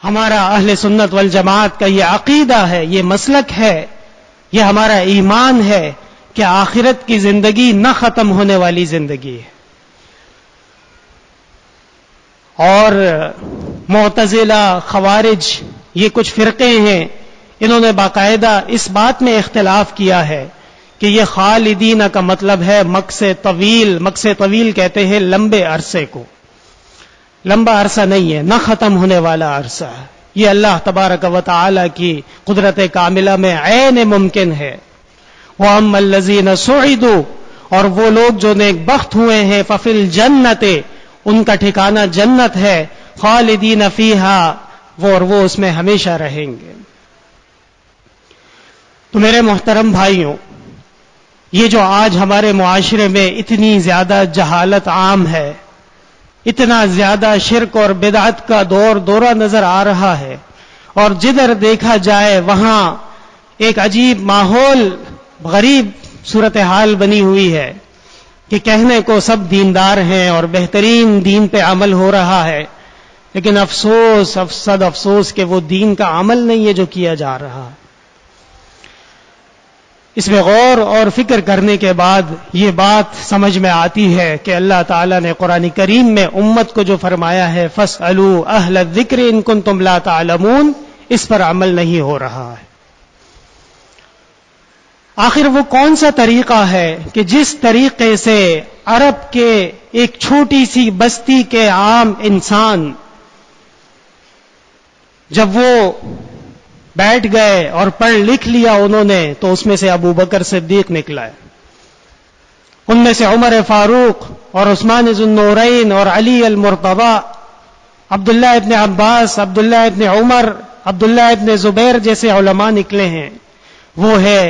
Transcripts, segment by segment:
ہمارا اہل سنت والجماعت کا یہ عقیدہ ہے، یہ مسلک ہے، یہ ہمارا ایمان ہے کہ آخرت کی زندگی نہ ختم ہونے والی زندگی ہے. اور معتزلہ، خوارج، یہ کچھ فرقے ہیں، انہوں نے باقاعدہ اس بات میں اختلاف کیا ہے کہ یہ خالدین کا مطلب ہے مکث طویل. مکث طویل کہتے ہیں لمبے عرصے کو. لمبا عرصہ نہیں ہے، نہ ختم ہونے والا عرصہ ہے. یہ اللہ تبارک و تعالی کی قدرت کاملہ میں عین ممکن ہے. وَأَمَّا الَّذِينَ سُعِدُوا، اور وہ لوگ جو نیک بخت ہوئے ہیں، فَفِي الْجَنَّةِ، ان کا ٹھکانہ جنت ہے، خالدین فیہا، وہ اس میں ہمیشہ رہیں گے. تو میرے محترم بھائیوں، یہ جو آج ہمارے معاشرے میں اتنی زیادہ جہالت عام ہے، اتنا زیادہ شرک اور بدعت کا دورہ نظر آ رہا ہے، اور جدھر دیکھا جائے وہاں ایک عجیب ماحول، غریب صورتحال بنی ہوئی ہے کہ کہنے کو سب دیندار ہیں اور بہترین دین پہ عمل ہو رہا ہے، لیکن افسوس، صد افسوس کہ وہ دین کا عمل نہیں ہے جو کیا جا رہا ہے. اس میں غور اور فکر کرنے کے بعد یہ بات سمجھ میں آتی ہے کہ اللہ تعالیٰ نے قرآن کریم میں امت کو جو فرمایا ہے فَاسْأَلُوا أَهْلَ الذِّكْرِ إِن كُنتُمْ لَا تَعْلَمُونَ، اس پر عمل نہیں ہو رہا ہے. آخر وہ کون سا طریقہ ہے کہ جس طریقے سے عرب کے ایک چھوٹی سی بستی کے عام انسان جب وہ بیٹھ گئے اور پڑھ لکھ لیا انہوں نے، تو اس میں سے ابو بکر صدیق نکلا ہے، ان میں سے عمر فاروق اور عثمان ذو النورین اور علی المرتضی، عبداللہ ابن عباس، عبداللہ ابن عمر، عبداللہ ابن زبیر جیسے علماء نکلے ہیں. وہ ہے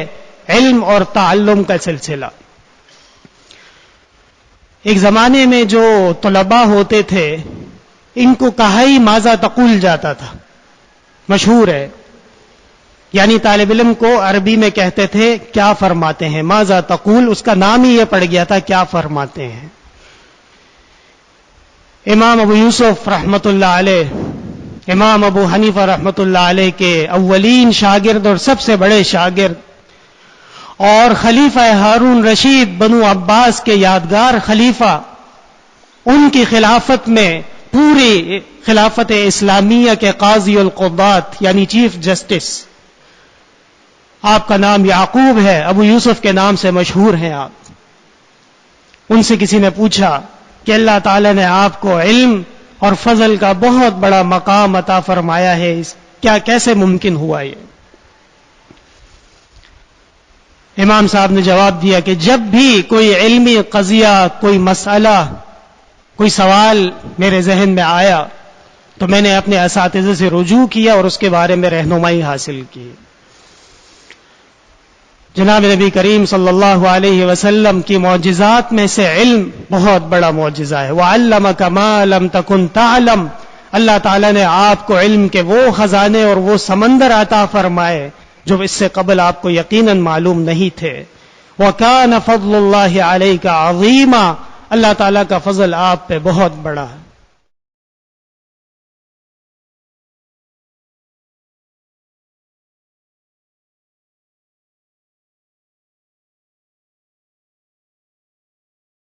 علم اور تعلم کا سلسلہ. ایک زمانے میں جو طلباء ہوتے تھے ان کو کہا ہی ماذا تقول جاتا تھا، مشہور ہے. یعنی طالب علم کو عربی میں کہتے تھے کیا فرماتے ہیں، ماذا تقول، اس کا نام ہی یہ پڑ گیا تھا کیا فرماتے ہیں. امام ابو یوسف رحمت اللہ علیہ، امام ابو حنیفہ رحمت اللہ علیہ کے اولین شاگرد اور سب سے بڑے شاگرد، اور خلیفہ ہارون رشید بنو عباس کے یادگار خلیفہ، ان کی خلافت میں پوری خلافت اسلامیہ کے قاضی القضات یعنی چیف جسٹس، آپ کا نام یعقوب ہے، ابو یوسف کے نام سے مشہور ہیں آپ. ان سے کسی نے پوچھا کہ اللہ تعالی نے آپ کو علم اور فضل کا بہت بڑا مقام عطا فرمایا ہے، کیا کیسے ممکن ہوا یہ؟ امام صاحب نے جواب دیا کہ جب بھی کوئی علمی قضیہ، کوئی مسئلہ، کوئی سوال میرے ذہن میں آیا تو میں نے اپنے اساتذہ سے رجوع کیا اور اس کے بارے میں رہنمائی حاصل کی. جناب نبی کریم صلی اللہ علیہ وسلم کی معجزات میں سے علم بہت بڑا معجزہ ہے. وَعَلَّمَكَ مَا لَمْ تَكُنْ تَعْلَمْ، اللہ تعالیٰ نے آپ کو علم کے وہ خزانے اور وہ سمندر عطا فرمائے جو اس سے قبل آپ کو یقیناً معلوم نہیں تھے. وَكَانَ فَضْلُ اللَّهِ عَلَيْكَ عَظِيمًا، اللہ تعالیٰ کا فضل آپ پہ بہت بڑا ہے.